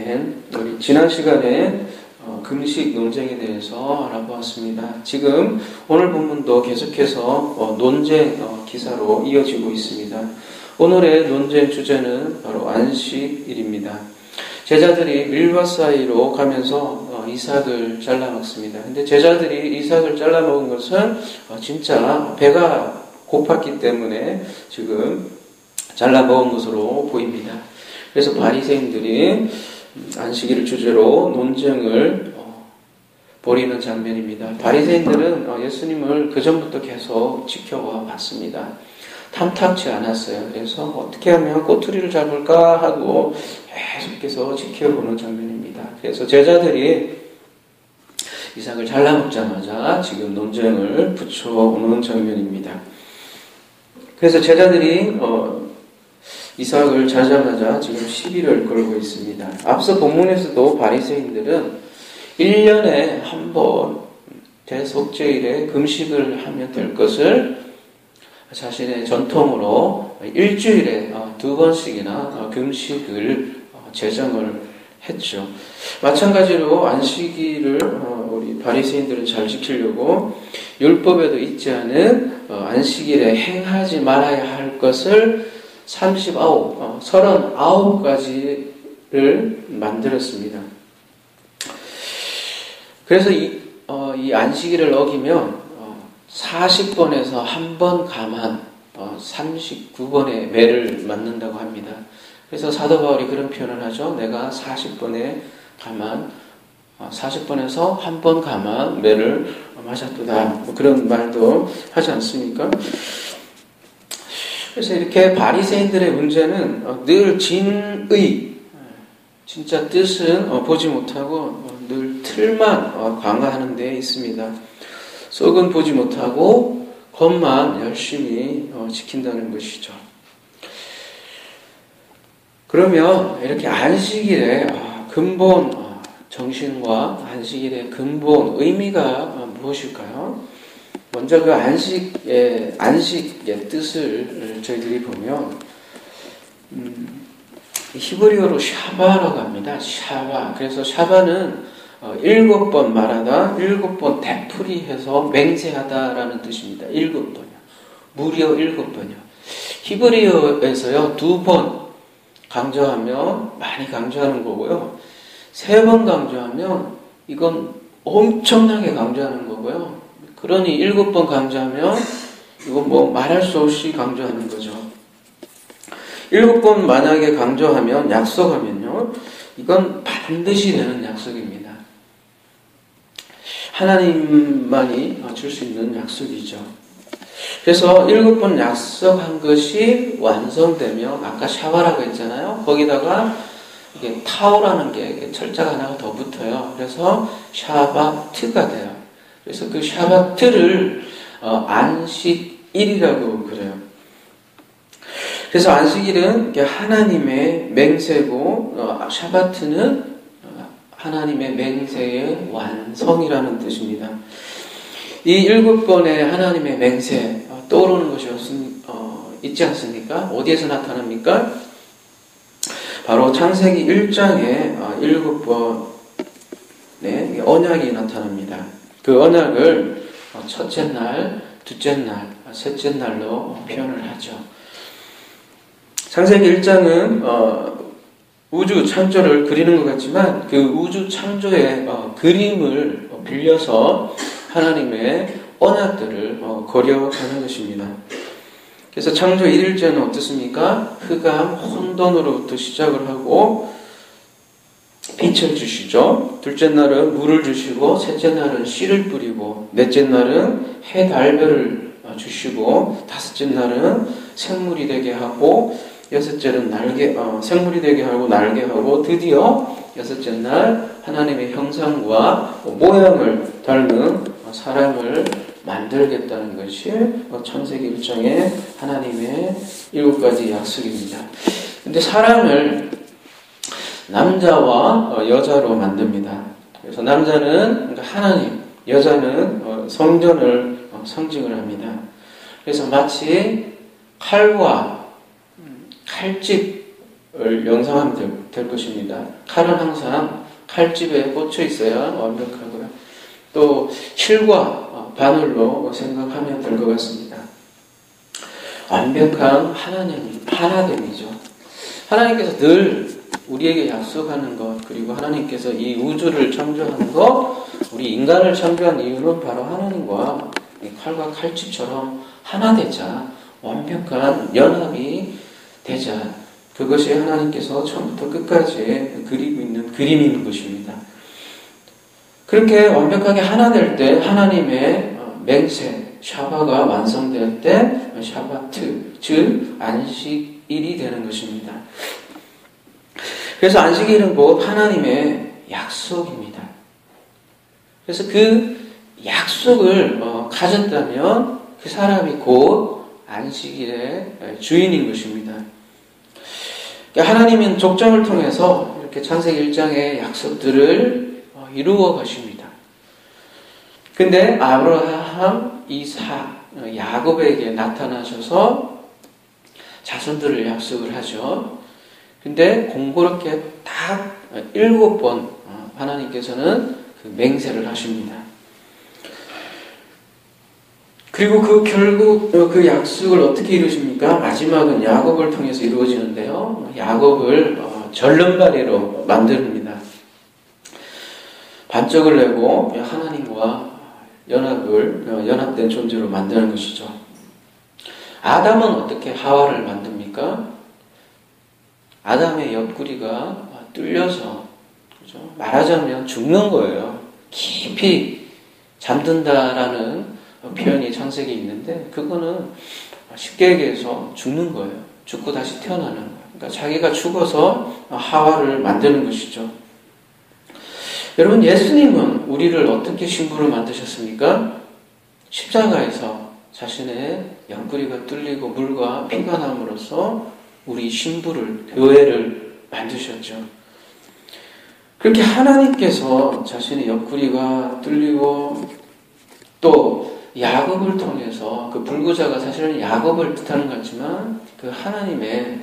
아멘. 우리 지난 시간에 금식 논쟁에 대해서 알아보았습니다. 지금 오늘 본문도 계속해서 논쟁 기사로 이어지고 있습니다. 오늘의 논쟁 주제는 바로 안식일입니다. 제자들이 밀밭 사이로 가면서 이삭을 잘라먹습니다. 근데 제자들이 이삭을 잘라먹은 것은 진짜 배가 고팠기 때문에 지금 잘라먹은 것으로 보입니다. 그래서 바리새인들이 안식일을 주제로 논쟁을 벌이는 장면입니다. 바리새인들은 예수님을 그전부터 계속 지켜와 봤습니다. 탐탁치 않았어요. 그래서 어떻게 하면 꼬투리를 잡을까 하고 계속해서 지켜보는 장면입니다. 그래서 제자들이 이삭을 잘라먹자마자 지금 논쟁을 붙여오는 장면입니다. 그래서 제자들이 이삭을 자자마자 지금 시비를 걸고 있습니다. 앞서 본문에서도 바리새인들은 1년에 한 번 대속죄일에 금식을 하면 될 것을 자신의 전통으로 일주일에 2번씩이나 금식을 제정을 했죠. 마찬가지로 안식일을 우리 바리새인들은 잘 지키려고 율법에도 있지 않은 안식일에 행하지 말아야 할 것을 39가지를 만들었습니다. 그래서 이 안식일을 어기면 40번에서 한 번 감한 39번의 매를 맞는다고 합니다. 그래서 사도 바울이 그런 표현을 하죠. 내가 40번에 감한 40번에서 한 번 감한 매를 맞았도다. 그런 말도 하지 않습니까? 그래서 이렇게 바리새인들의 문제는 늘 진의, 진짜 뜻은 보지 못하고 늘 틀만 강화하는 데 있습니다. 속은 보지 못하고 겉만 열심히 지킨다는 것이죠. 그러면 이렇게 안식일의 근본 정신과 안식일의 근본 의미가 무엇일까요? 먼저 그 안식의 뜻을 저희들이 보면 히브리어로 샤바라고 합니다. 샤바. 그래서 샤바는 7번 말하다, 7번 되풀이해서 맹세하다라는 뜻입니다. 7번이요. 무려 7번이요. 히브리어에서요 2번 강조하면 많이 강조하는 거고요. 3번 강조하면 이건 엄청나게 강조하는 거고요. 그러니 7번 강조하면 이건 뭐 말할 수 없이 강조하는 거죠. 7번 만약에 강조하면 약속하면요. 이건 반드시 되는 약속입니다. 하나님만이 줄 수 있는 약속이죠. 그래서 7번 약속한 것이 완성되면 아까 샤바라고 했잖아요. 거기다가 이게 타오라는 게 철자가 하나가 더 붙어요. 그래서 샤바트가 돼요. 그래서 그 샤바트를 안식일이라고 그래요. 그래서 안식일은 하나님의 맹세고 샤바트는 하나님의 맹세의 완성이라는 뜻입니다. 이 7번의 하나님의 맹세 떠오르는 것이 있지 않습니까? 어디에서 나타납니까? 바로 창세기 1장에 7번의 언약이 나타납니다. 그 언약을 첫째 날, 둘째 날, 셋째 날로 표현을 하죠. 창세기 1장은 우주 창조를 그리는 것 같지만 그 우주 창조의 그림을 빌려서 하나님의 언약들을 거려가는 것입니다. 그래서 창조 1일째는 어떻습니까? 흑암, 혼돈으로부터 시작을 하고 빛을 주시죠. 둘째 날은 물을 주시고 셋째 날은 씨를 뿌리고 넷째 날은 해, 달, 별을 주시고 다섯째 날은 생물이 되게 하고 여섯째는 생물이 되게 하고 날개하고 드디어 여섯째 날 하나님의 형상과 모양을 닮은 사람을 만들겠다는 것이 창세기 1장의 하나님의 7가지 약속입니다. 근데 사람을 남자와 여자로 만듭니다. 그래서 남자는 하나님, 여자는 성전을 상징을 합니다. 그래서 마치 칼과 칼집 영상하면 될 것입니다. 칼은 항상 칼집에 꽂혀 있어야 완벽하고요. 또 실과 바늘로 생각하면 될 것 같습니다. 완벽한 하나됨이죠. 하나님께서 늘 우리에게 약속하는 것, 그리고 하나님께서 이 우주를 창조한 것, 우리 인간을 창조한 이유는 바로 하나님과 칼과 칼집처럼 하나 되자, 완벽한 연합이 되자, 그것이 하나님께서 처음부터 끝까지 그리고 있는 그림인 것입니다. 그렇게 완벽하게 하나 될 때 하나님의 맹세, 샤바가 완성될 때 샤바트, 즉 안식일이 되는 것입니다. 그래서 안식일은 곧 하나님의 약속입니다. 그래서 그 약속을 가졌다면 그 사람이 곧 안식일의 주인인 것입니다. 하나님은 족장을 통해서 이렇게 창세기 1장의 약속들을 이루어 가십니다. 근데 아브라함, 이삭, 야곱에게 나타나셔서 자손들을 약속을 하죠. 근데 공고롭게 딱 7번 하나님께서는 그 맹세를 하십니다. 그리고 결국 그 약속을 어떻게 이루십니까? 마지막은 야곱을 통해서 이루어지는데요. 야곱을 절름발이로 만듭니다. 반쪽을 내고 하나님과 연합된 존재로 만드는 것이죠. 아담은 어떻게 하와를 만듭니까? 아담의 옆구리가 뚫려서, 그죠? 말하자면 죽는 거예요. 깊이 잠든다라는 표현이 창세기에 있는데, 그거는 쉽게 얘기해서 죽는 거예요. 죽고 다시 태어나는 거예요. 그러니까 자기가 죽어서 하와를 만드는 것이죠. 여러분, 예수님은 우리를 어떻게 신부로 만드셨습니까? 십자가에서 자신의 옆구리가 뚫리고 물과 피가 남으로써 우리 신부를, 교회를 만드셨죠. 그렇게 하나님께서 자신의 옆구리가 뚫리고 또 야곱을 통해서, 그 불구자가 사실은 야곱을 뜻하는 것 같지만 그 하나님의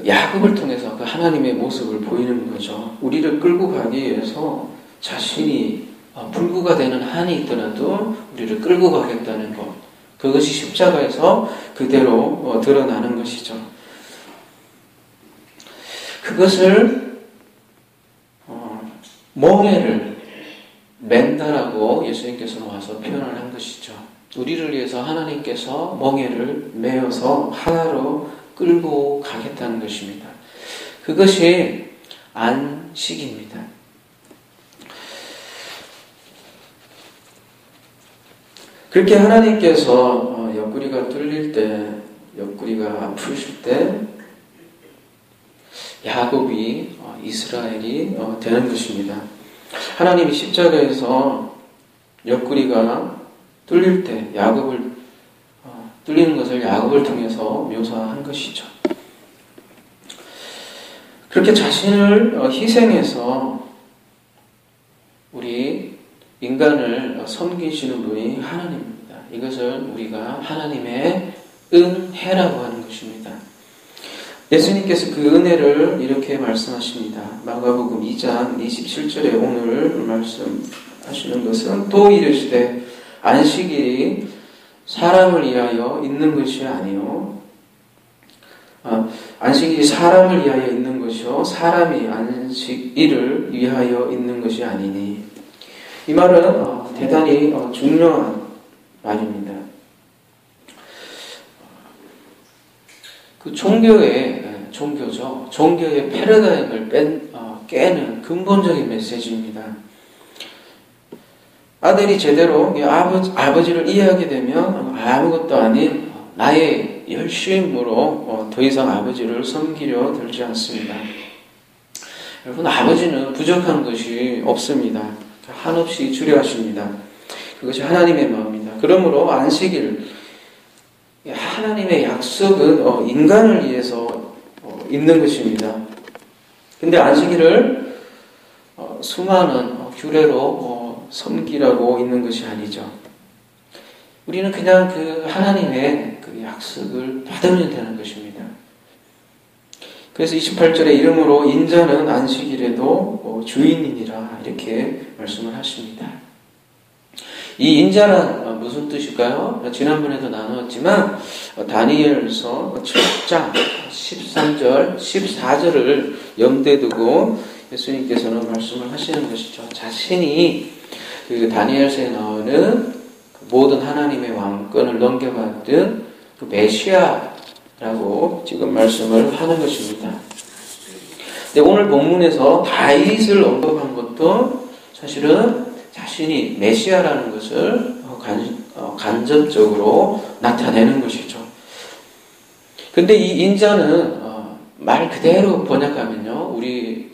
야곱을 통해서 그 하나님의 모습을 보이는 거죠. 우리를 끌고 가기 위해서 자신이 불구가 되는 한이 있더라도 우리를 끌고 가겠다는 것, 그것이 십자가에서 그대로 드러나는 것이죠. 그것을 멍에를 맨다라고 예수님께서는 와서 표현을 한 것이죠. 우리를 위해서 하나님께서 멍에를 메어서 하나로 끌고 가겠다는 것입니다. 그것이 안식입니다. 그렇게 하나님께서 옆구리가 뚫릴 때, 옆구리가 아프실 때 야곱이 이스라엘이 되는 것입니다. 하나님이 십자가에서 옆구리가 뚫릴 때 야곱을 뚫리는 것을 야곱을 통해서 묘사한 것이죠. 그렇게 자신을 희생해서 우리 인간을 섬기시는 분이 하나님입니다. 이것을 우리가 하나님의 은혜라고 하는 것입니다. 예수님께서 그 은혜를 이렇게 말씀하십니다. 마가복음 2장 27절에 오늘 말씀하시는 것은, 또 이르시되 안식일이 사람을 위하여 있는 것이 아니요, 안식일이 사람을 위하여 있는 것이요 사람이 안식일을 위하여 있는 것이 아니니. 이 말은 대단히 중요한 말입니다. 그 종교죠. 종교의 패러다임을 깨는 근본적인 메시지입니다. 아들이 제대로 아버지를 이해하게 되면 아무것도 아닌 나의 열심으로 더 이상 아버지를 섬기려 들지 않습니다. 여러분, 아버지는 부족한 것이 없습니다. 한없이 주려하십니다. 그것이 하나님의 마음입니다. 그러므로 안식일, 하나님의 약속은 인간을 위해서 있는 것입니다. 근데 안식일을 수많은 규례로 섬기라고 있는 것이 아니죠. 우리는 그냥 그 하나님의 그 약속을 받으면 되는 것입니다. 그래서 28절에 이름으로 인자는 안식일에도 주인이니라 이렇게 말씀을 하십니다. 이 인자란 무슨 뜻일까요? 지난번에도 나누었지만 다니엘서 7장 13절, 14절을 염두에 두고 예수님께서는 말씀을 하시는 것이죠. 자신이 그 다니엘서에 나오는 모든 하나님의 왕권을 넘겨받은 그 메시아라고 지금 말씀을 하는 것입니다. 근데 오늘 본문에서 다윗을 언급한 것도 사실은 자신이 메시아라는 것을 간접적으로 나타내는 것이죠. 근데 이 인자는 말 그대로 번역하면요, 우리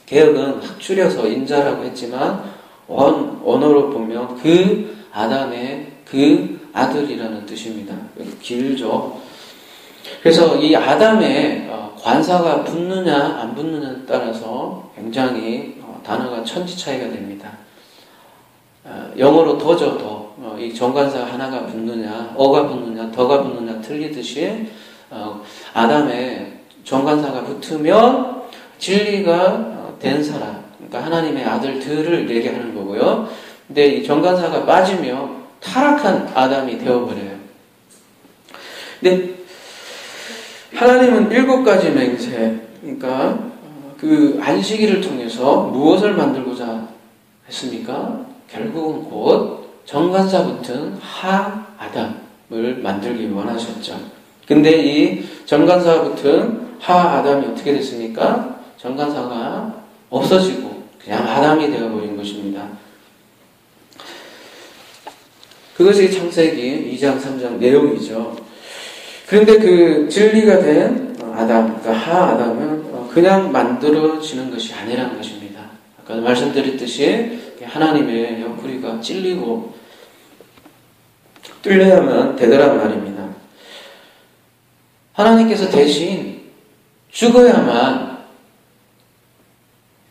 개역은 학줄여서 인자라고 했지만 원어로 보면 그 아담의 그 아들이라는 뜻입니다. 길죠. 그래서 이 아담의 관사가 붙느냐 안 붙느냐에 따라서 굉장히 단어가 천지 차이가 됩니다. 영어로 더죠, 더. 이 정관사가 하나가 붙느냐, 어가 붙느냐, 더가 붙느냐 틀리듯이 아담의 정관사가 붙으면 진리가 된 사람, 그러니까 하나님의 아들들을 얘기하는 거고요. 근데 이 정관사가 빠지면 타락한 아담이 되어버려요. 근데 하나님은 7가지 맹세, 그러니까 그 안식일을 통해서 무엇을 만들고자 했습니까? 결국은 곧 정관사 붙은 하 아담을 만들기 원하셨죠. 근데 이 정관사 붙은 하 아담이 어떻게 됐습니까? 정관사가 없어지고 그냥 아담이 되어버린 것입니다. 그것이 창세기 2장 3장 내용이죠. 그런데 그 진리가 된 아담, 그러니까 하 아담은 그냥 만들어지는 것이 아니라는 것입니다. 아까 말씀드렸듯이 하나님의 옆구리가 찔리고 뚫려야만 되더란 말입니다. 하나님께서 대신 죽어야만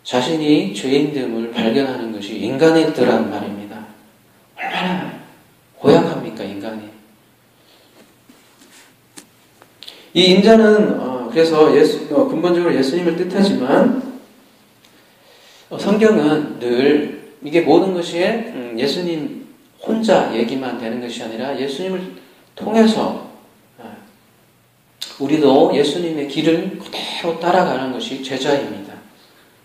자신이 죄인됨을 발견하는 것이 인간이더란 말입니다. 얼마나 고약합니까, 인간이. 이 인자는 그래서 근본적으로 예수님을 뜻하지만 성경은 늘 이게 모든 것이 예수님 혼자 얘기만 되는 것이 아니라 예수님을 통해서 우리도 예수님의 길을 그대로 따라가는 것이 제자입니다.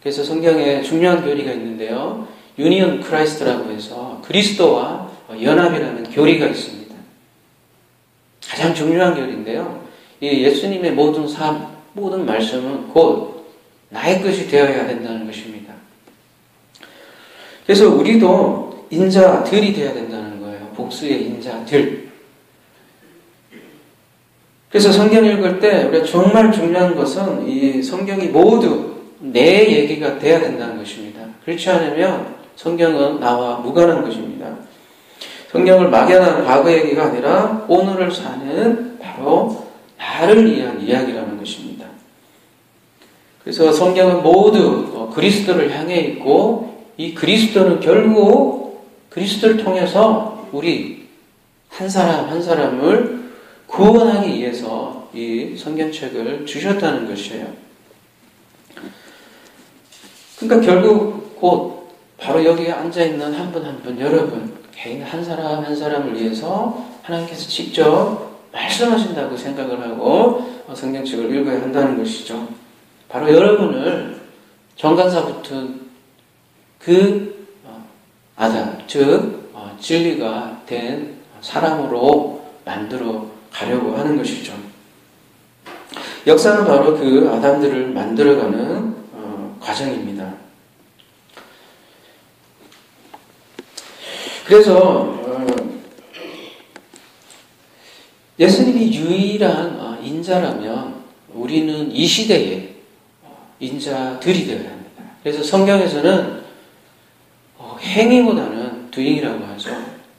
그래서 성경에 중요한 교리가 있는데요. 유니언 크라이스트라고 해서 그리스도와 연합이라는 교리가 있습니다. 가장 중요한 교리인데요. 이 예수님의 모든 삶, 모든 말씀은 곧 나의 것이 되어야 된다는 것입니다. 그래서 우리도 인자들이 되어야 된다는 거예요. 복수의 인자들. 그래서 성경 읽을 때 우리가 정말 중요한 것은 이 성경이 모두 내 얘기가 돼야 된다는 것입니다. 그렇지 않으면 성경은 나와 무관한 것입니다. 성경을 막연한 과거 얘기가 아니라 오늘을 사는 바로 나를 위한 이야기라는 것입니다. 그래서 성경은 모두 그리스도를 향해 있고 이 그리스도는 결국 그리스도를 통해서 우리 한 사람 한 사람을 구원하기 위해서 이 성경책을 주셨다는 것이에요. 그러니까 결국 곧 바로 여기에 앉아있는 한 분 한 분 여러분 개인 한 사람 한 사람을 위해서 하나님께서 직접 말씀하신다고 생각을 하고 성경책을 읽어야 한다는 것이죠. 바로 여러분을 정관사 붙은 그 아담, 즉 진리가 된 사람으로 만들어 가려고 하는 것이죠. 역사는 바로 그 아담들을 만들어가는 과정입니다. 그래서 예수님이 유일한 인자라면 우리는 이 시대에 인자들이 되어야 합니다. 그래서 성경에서는 행위보다는 doing이라고 하죠.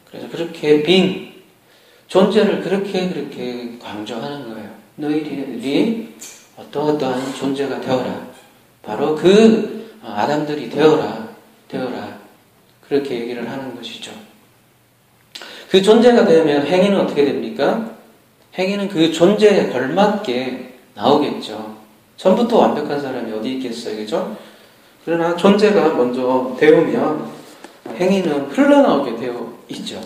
그래서 그렇게 being, 존재를 그렇게 강조하는 거예요. 너희들이 어떠한 존재가 되어라. 바로 그 아담들이 되어라. 그렇게 얘기를 하는 것이죠. 그 존재가 되면 행위는 어떻게 됩니까? 행위는 그 존재에 걸맞게 나오겠죠. 처음부터 완벽한 사람이 어디 있겠어요, 그죠? 그러나 존재가 먼저 되오면 행위는 흘러나오게 되어 있죠.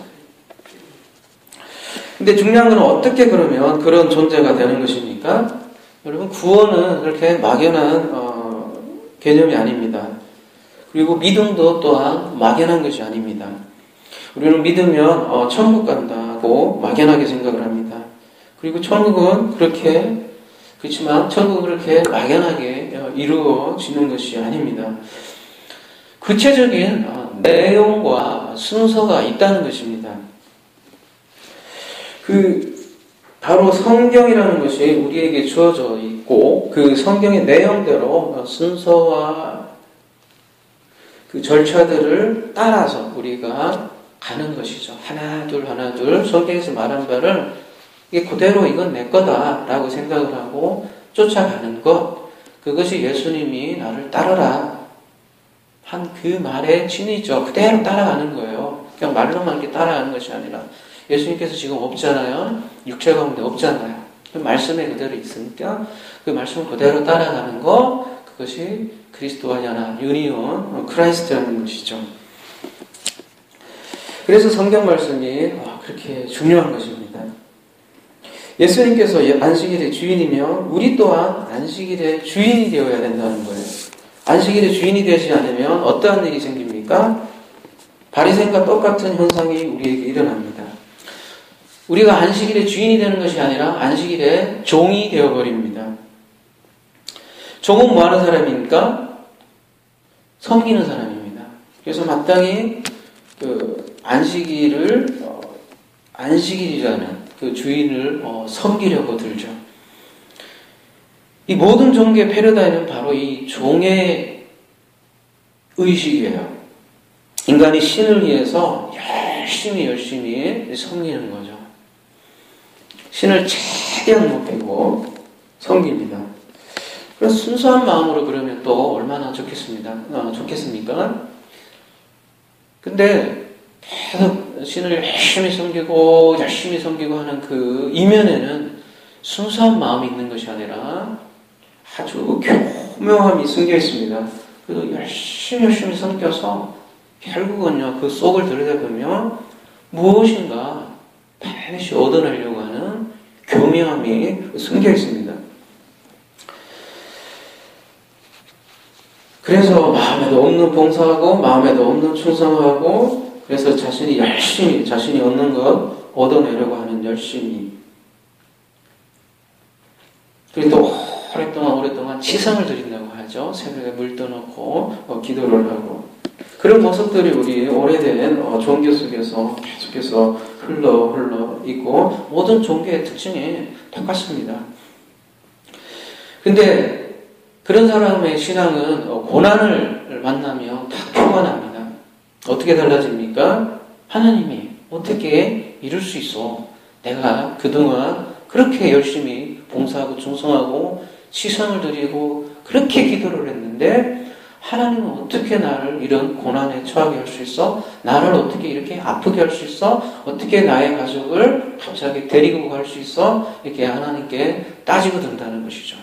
근데 중요한 건 어떻게 그러면 그런 존재가 되는 것입니까? 여러분, 구원은 그렇게 막연한 개념이 아닙니다. 그리고 믿음도 또한 막연한 것이 아닙니다. 우리는 믿으면 천국 간다고 막연하게 생각을 합니다. 그리고 천국은 그렇지만 천국은 그렇게 막연하게 이루어지는 것이 아닙니다. 구체적인 내용과 순서가 있다는 것입니다. 바로 성경이라는 것이 우리에게 주어져 있고 그 성경의 내용대로 순서와 그 절차들을 따라서 우리가 가는 것이죠. 하나 둘 성경에서 말한 바를 이게 그대로 이건 내 거다라고 생각을 하고 쫓아가는 것, 그것이 예수님이 나를 따르라 한 그 말의 진이죠. 그대로 따라가는 거예요. 그냥 말로만 이렇게 따라가는 것이 아니라 예수님께서 지금 없잖아요. 육체 가운데 없잖아요. 그 말씀에 그대로 있으니까 그 말씀을 그대로 따라가는 것, 그것이 그리스도와 연합, 유니온, 크라이스트라는 것이죠. 그래서 성경 말씀이 그렇게 중요한 것입니다. 예수님께서 안식일의 주인이며 우리 또한 안식일의 주인이 되어야 된다는 거예요. 안식일의 주인이 되지 않으면 어떠한 일이 생깁니까? 바리새인과 똑같은 현상이 우리에게 일어납니다. 우리가 안식일의 주인이 되는 것이 아니라 안식일의 종이 되어버립니다. 종은 뭐 하는 사람입니까? 섬기는 사람입니다. 그래서 마땅히 안식일이라는 그 주인을 섬기려고 들죠. 이 모든 종교의 패러다임은 바로 이 종의 의식이에요. 인간이 신을 위해서 열심히 섬기는 거죠. 신을 최대한 못 빼고 섬깁니다. 그래서 순수한 마음으로 그러면 또 얼마나 좋겠습니까? 근데 계속 신을 열심히 섬기고 하는 그 이면에는 순수한 마음이 있는 것이 아니라 아주 교묘함이 숨겨 있습니다. 그래도 열심히 섬겨서 결국은요, 그 속을 들여다보면 무엇인가 반드시 얻어내려고 하는 교묘함이 숨겨 있습니다. 그래서 마음에도 없는 봉사하고 마음에도 없는 충성하고 그래서 자신이 열심히 자신이 얻는 것 얻어내려고 하는 열심히, 그리고 또 오랫동안 치성을 드린다고 하죠. 새벽에 물 떠놓고 기도를 하고, 그런 모습들이 우리 오래된 종교 속에서 계속해서 흘러 있고 모든 종교의 특징이 똑같습니다. 근데 그런 사람의 신앙은 고난을 만나면 다 표가 납니다. 어떻게 달라집니까? 하나님이 어떻게 이룰 수 있어? 내가 그동안 그렇게 열심히 봉사하고 충성하고 시선을 드리고 그렇게 기도를 했는데 하나님은 어떻게 나를 이런 고난에 처하게 할 수 있어? 나를 어떻게 이렇게 아프게 할 수 있어? 어떻게 나의 가족을 갑자기 데리고 갈 수 있어? 이렇게 하나님께 따지고 든다는 것이죠.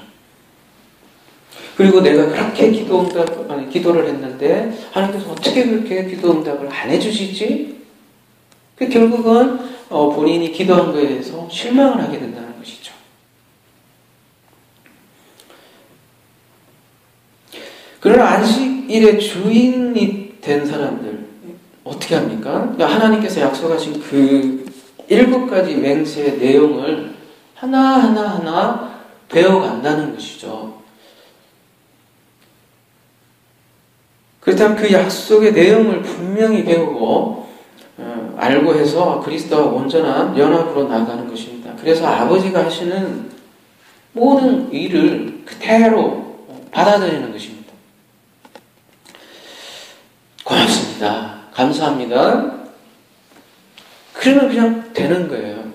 그리고 내가 그렇게 기도를 했는데 하나님께서 어떻게 그렇게 기도 응답을 안 해주시지? 결국은 본인이 기도한 거에 대해서 실망을 하게 된다는 것이죠. 그러나 안식일의 주인이 된 사람들 어떻게 합니까? 그러니까 하나님께서 약속하신 그 7가지 맹세의 내용을 하나하나 배워간다는 것이죠. 그렇다면 그 약속의 내용을 분명히 배우고 알고 해서 그리스도와 온전한 연합으로 나가는 것입니다. 그래서 아버지가 하시는 모든 일을 그대로 받아들이는 것입니다. 고맙습니다. 감사합니다. 그러면 그냥 되는 거예요.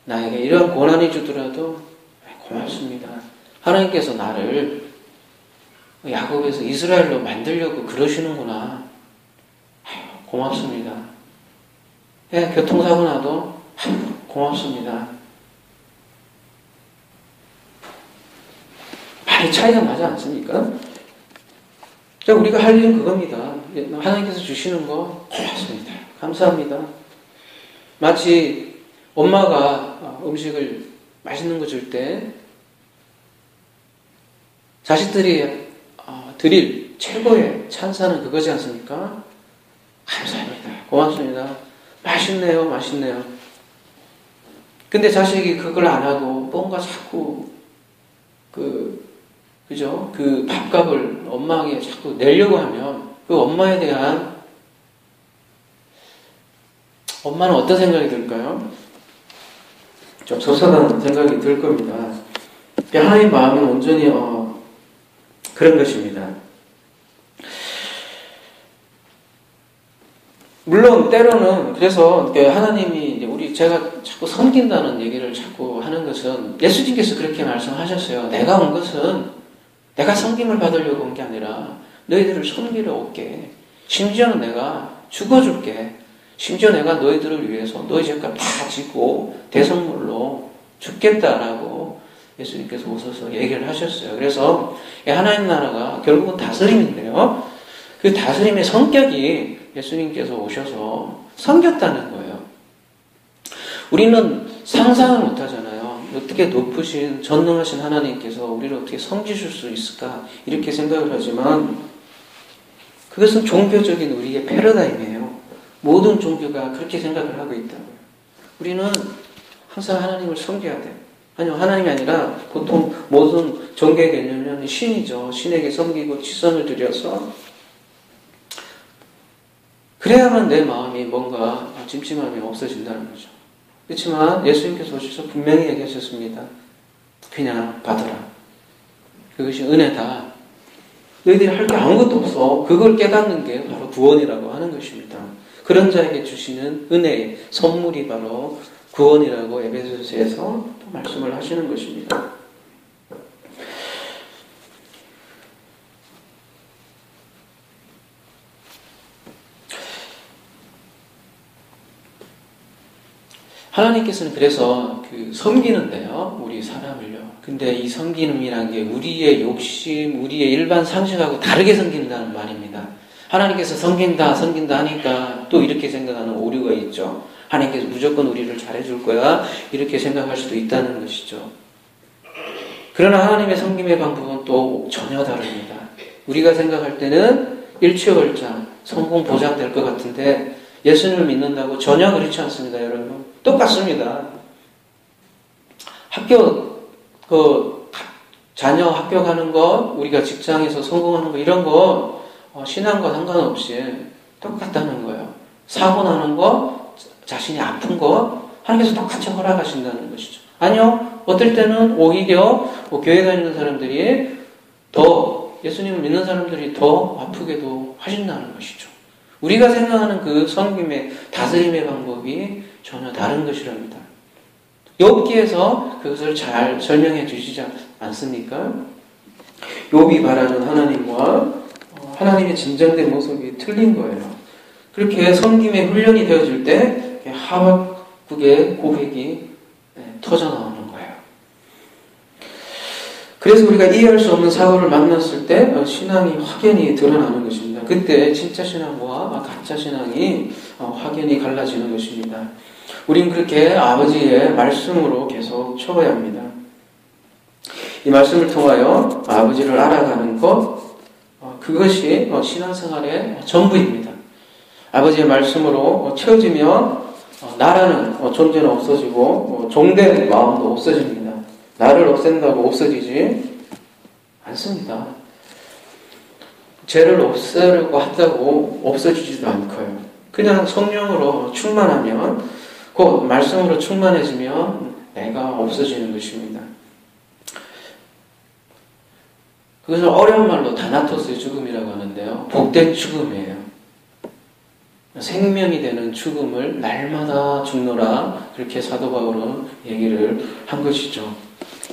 나에게 이런 고난이 주더라도 고맙습니다. 하나님께서 나를 야곱에서 이스라엘로 만들려고 그러시는구나. 고맙습니다. 교통사고 나도 고맙습니다. 많이 차이가 나지 않습니까? 자, 우리가 할 일은 그겁니다. 하나님께서 주시는 거 고맙습니다. 감사합니다. 마치 엄마가 음식을 맛있는 거 줄 때 자식들이 드릴 최고의 찬사는 그거지 않습니까? 감사합니다. 고맙습니다. 맛있네요. 맛있네요. 근데 자식이 그걸 안 하고 뭔가 자꾸 그죠? 그 밥값을 엄마에게 자꾸 내려고 하면 그 엄마에 대한 엄마는 어떤 생각이 들까요? 좀 섭섭한 생각이 들 겁니다. 하나님 마음은 온전히 그런 것입니다. 물론 때로는 그래서 하나님이 제가 자꾸 섬긴다는 얘기를 자꾸 하는 것은 예수님께서 그렇게 말씀하셨어요. 내가 온 것은 내가 섬김을 받으려고 온 게 아니라 너희들을 섬기러 올게. 심지어는 내가 죽어줄게. 심지어 내가 너희들을 위해서 너희 죄값 다 지고 대성물로 죽겠다라고 예수님께서 오셔서 얘기를 하셨어요. 그래서 하나님 나라가 결국은 다스림인데요. 그 다스림의 성격이 예수님께서 오셔서 섬겼다는 거예요. 우리는 상상을 못하잖아요. 어떻게 높으신 전능하신 하나님께서 우리를 어떻게 섬기실 수 있을까 이렇게 생각을 하지만 그것은 종교적인 우리의 패러다임이에요. 모든 종교가 그렇게 생각을 하고 있다고요. 우리는 항상 하나님을 섬겨야 돼요. 아니요, 하나님이 아니라 보통 모든 종교의 개념은 신이죠. 신에게 섬기고 지선을 드려서 그래야만 내 마음이 뭔가 찜찜함이 없어진다는 거죠. 그렇지만 예수님께서 오셔서 분명히 얘기하셨습니다. 그냥 받아라. 그것이 은혜다. 너희들이 할 게 아무것도 없어. 그걸 깨닫는 게 바로 구원이라고 하는 것입니다. 그런 자에게 주시는 은혜의 선물이 바로 구원이라고 에베소서에서 또 말씀을 하시는 것입니다. 하나님께서는 그래서 섬기는데요, 우리 사람을요. 근데 이 섬기는이라는 게 우리의 욕심, 우리의 일반 상식하고 다르게 섬긴다는 말입니다. 하나님께서 섬긴다 하니까 또 이렇게 생각하는 오류가 있죠. 하나님께서 무조건 우리를 잘해줄 거야. 이렇게 생각할 수도 있다는 것이죠. 그러나 하나님의 섬김의 방법은 또 전혀 다릅니다. 우리가 생각할 때는 일취월장, 성공 보장될 것 같은데 예수님을 믿는다고 전혀 그렇지 않습니다, 여러분. 똑같습니다. 자녀 학교 가는 것, 우리가 직장에서 성공하는 것, 이런 거, 신앙과 상관없이 똑같다는 거예요. 사고 나는 거, 자신이 아픈 거, 하나님께서 똑같이 허락하신다는 것이죠. 아니요, 어떨 때는 오히려 교회 다니는 사람들이 예수님을 믿는 사람들이 더 아프게도 하신다는 것이죠. 우리가 생각하는 그 섬김의 다스림의 방법이 전혀 다른 것이랍니다. 욥기에서 그것을 잘 설명해 주시지 않습니까? 욥이 바라는 하나님과 하나님의 진정된 모습이 틀린 거예요. 그렇게 섬김의 훈련이 되어질 때 하박국의 고백이 터져나오는 거예요. 그래서 우리가 이해할 수 없는 사고를 만났을 때 신앙이 확연히 드러나는 것입니다. 그때 진짜 신앙과 가짜 신앙이 확연히 갈라지는 것입니다. 우린 그렇게 아버지의 말씀으로 계속 채워야 합니다. 이 말씀을 통하여 아버지를 알아가는 것, 그것이 신앙생활의 전부입니다. 아버지의 말씀으로 채워지면 나라는 존재는 없어지고 종된 마음도 없어집니다. 나를 없앤다고 없어지지 않습니다. 죄를 없애려고 한다고 없어지지도 않고요. 그냥 성령으로 충만하면, 곧 말씀으로 충만해지면 내가 없어지는 것입니다. 그것을 어려운 말로 다나토스의 죽음이라고 하는데요. 복된 죽음이에요. 생명이 되는 죽음을 날마다 죽노라, 그렇게 사도 바울은 얘기를 한 것이죠.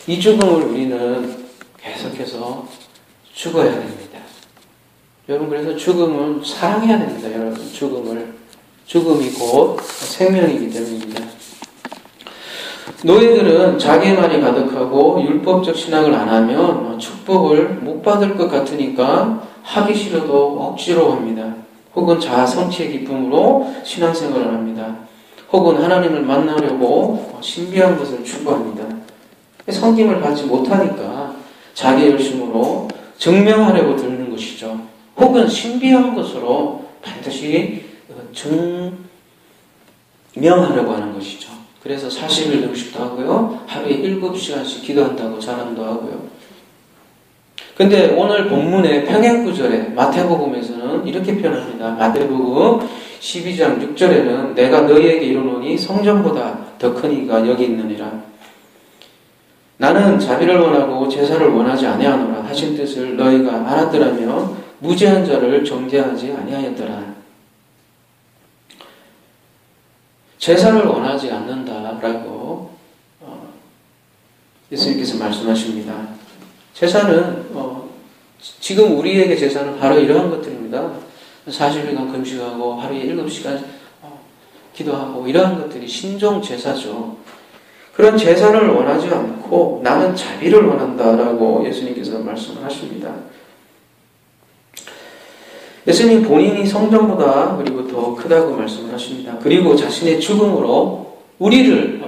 이 죽음을 우리는 계속해서 죽어야 됩니다. 여러분, 그래서 죽음은 사랑해야 됩니다. 여러분, 죽음이 곧 생명이기 때문입니다. 너희들은 자기만이 가득하고 율법적 신앙을 안 하면 축복을 못 받을 것 같으니까 하기 싫어도 억지로 합니다. 혹은 자아 성취의 기쁨으로 신앙생활을 합니다. 혹은 하나님을 만나려고 신비한 것을 추구합니다. 섬김을 받지 못하니까 자기 열심으로 증명하려고 드는 것이죠. 혹은 신비한 것으로 반드시 증명하려고 하는 것이죠. 그래서 40일 금식도 하고요. 하루에 7시간씩 기도한다고 자랑도 하고요. 근데 오늘 본문의 평행구절에 마태복음에서는 이렇게 표현합니다. 마태복음 12장 6절에는 내가 너희에게 이르노니 성전보다 더 큰 이가 여기 있느니라. 나는 자비를 원하고 제사를 원하지 아니하노라 하신 뜻을 너희가 알았더라면 무죄한 자를 정죄하지 아니하였더라. 제사를 원하지 않는다라고 예수님께서 말씀하십니다. 제사는 지금 우리에게 제사는 바로 이러한 것들입니다. 40일간 금식하고 하루에 7시간 기도하고 이러한 것들이 신종 제사죠. 그런 제사를 원하지 않고 나는 자비를 원한다라고 예수님께서 말씀을 하십니다. 예수님 본인이 성전보다 그리고 더 크다고 말씀을 하십니다. 그리고 자신의 죽음으로 우리를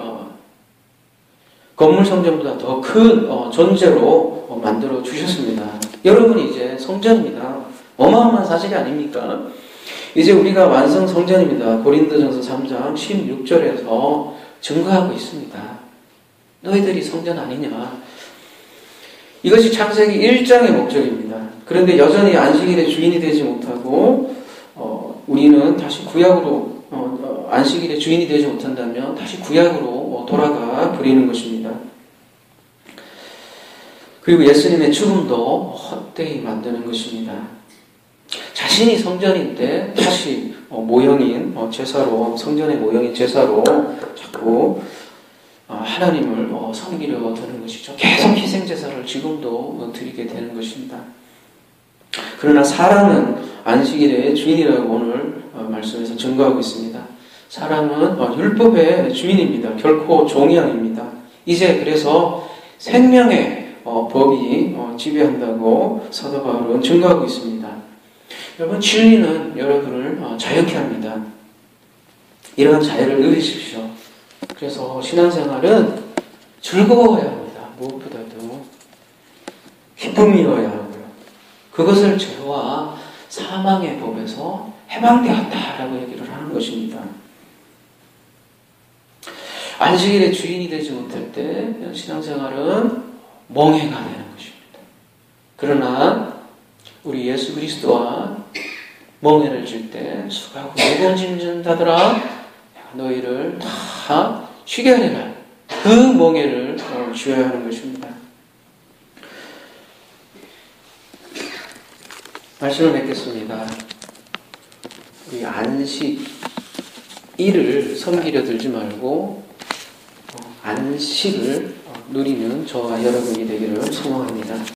건물 성전보다 더 큰 존재로 만들어 주셨습니다. 여러분이 이제 성전입니다. 어마어마한 사실이 아닙니까? 이제 우리가 완성 성전입니다. 고린도전서 3장 16절에서 증거하고 있습니다. 너희들이 성전 아니냐? 이것이 창세기 1장의 목적입니다. 그런데 여전히 안식일의 주인이 되지 못하고 우리는 다시 구약으로 안식일의 주인이 되지 못한다면 다시 구약으로 돌아가 버리는 것입니다. 그리고 예수님의 죽음도 헛되이 만드는 것입니다. 자신이 성전인데 다시 모형인 제사로 성전의 모형인 제사로 자꾸 하나님을 섬기려 드는 것이죠. 계속 희생제사를 지금도 드리게 되는 것입니다. 그러나 사람은 안식일의 주인이라고 오늘 말씀에서 증거하고 있습니다. 사람은 율법의 주인입니다. 결코 종이 아닙니다. 이제 그래서 생명의 법이 지배한다고 사도 바울은 증거하고 있습니다. 여러분, 진리는 여러분을 자유케 합니다. 이러한 자유를 누리십시오. 그래서 신앙생활은 즐거워야 합니다. 무엇보다도 기쁨이어야 하고요. 그것을 죄와 사망의 법에서 해방되었다라고 얘기를 하는 것입니다. 안식일의 주인이 되지 못할 때 신앙생활은 멍해가 되는 것입니다. 그러나 우리 예수 그리스도와 멍해를 질 때 수고하고 무거운 짐 진다더라 너희를 다 쉬게 하리라. 그 멍해를 쉬어야 하는 것입니다. 말씀을 맺겠습니다. 우리 안식일을 섬기려 들지 말고 안식을 누리는 저와 여러분이 되기를 소망합니다.